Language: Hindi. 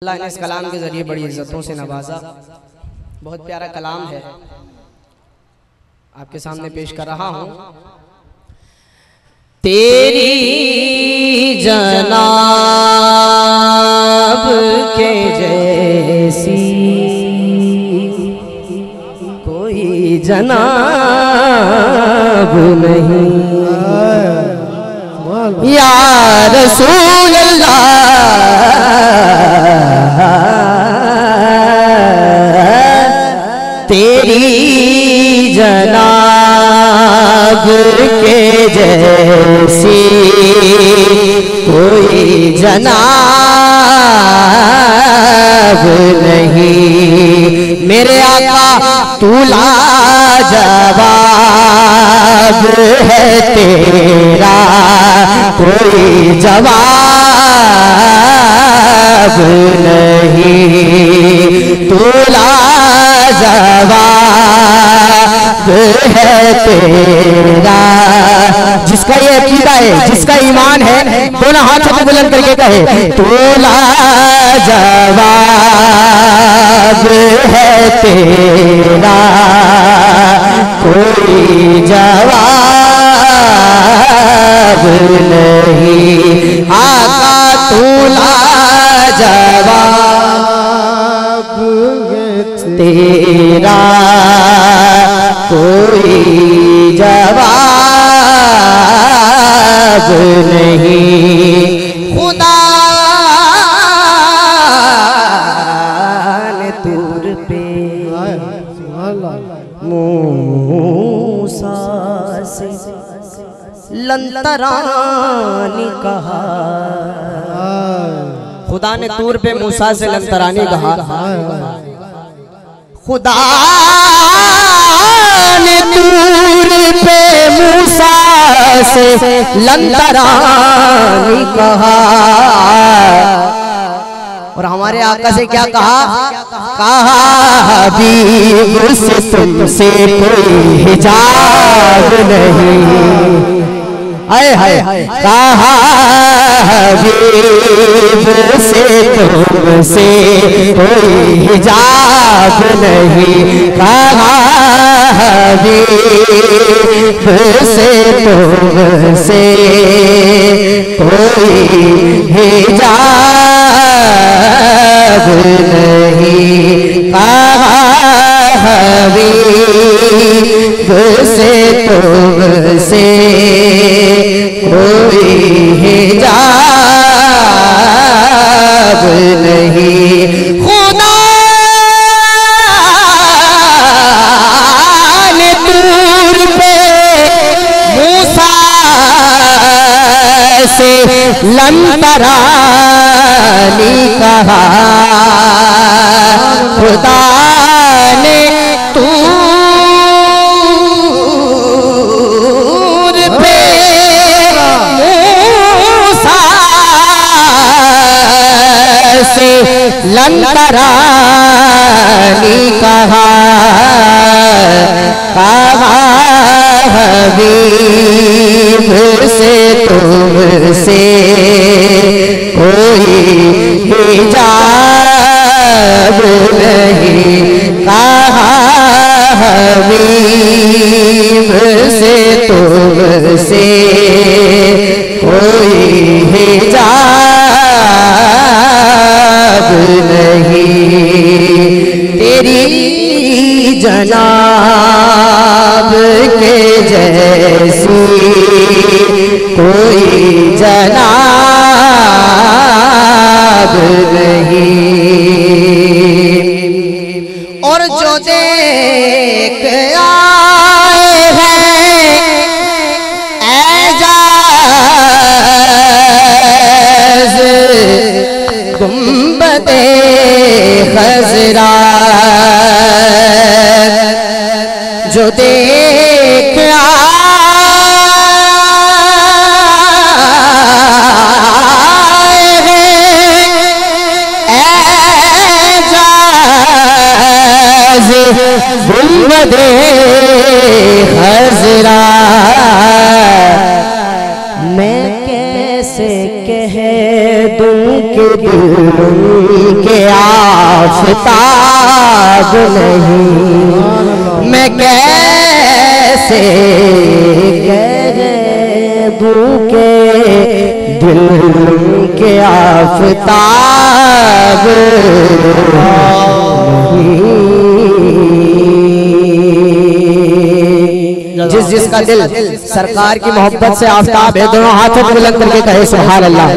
अल्लाह ने इस कलाम के ज़रिए बड़ी इज़्ज़तों से नवाजा। बहुत प्यारा कलाम है, आपके सामने पेश कर रहा हूँ। तेरी जनाब के जैसी कोई जनाब नहीं या रसूल अल्लाह, तेरी जनाब के जैसी कोई जनाब नहीं। मेरे आका तू लाजवाब है, तेरा कोई जवाब नहीं। तू लाजवाब है तेरा। जिसका ये अकीदा है, जिसका ईमान है, दोनों हाथों को बुलंद करके कहे तू लाजवाब है तेरा, कोई जवाब नहीं। आका तू लाजवाब तेरा, कोई जवाब नहीं। खुदा ने तूर पे मूसा से लंतरानी कहा। खुदा ने तूर पे मूसा से लंतरानी कहा। खुदा ने तूर पे मूसा से लंतरानी कहा। और हमारे आका से क्या कहा? कहा हबीब से तुमसे कोई हिजाब नहीं। हाय हाय, कहा हबीब से तुमसे कोई हिजाब नहीं। कहा हबीब से तुमसे कोई हिजाब नहीं। कहा हबीब से तुमसे कोई हिजाब नहीं। खुदा ने तूर पे मूसा से लंतरानी कहा। खुदा ने तूर पे मूसा से लंतरानी कहा। कहा हबीब से तुमसे कोई हिजाब नहीं। कहा हबीब से तुमसे कोई हिजाब नहीं। तेरी जनाब के जैसी कोई जनाब नहीं। और जो देख आए हैं एजाज गुंबदे खजरा, जो देख आए हैं एजाज गुंबदे खजरा। मैं कैसे कह दूं कि दिल के आफताब नहीं, मैं कैसे कह दूं के दिल के आफताब जिस जिसका दिल सरकार की मोहब्बत से आफताब है, दोनों हाथों को बुलंद करके कहे सुभान अल्लाह।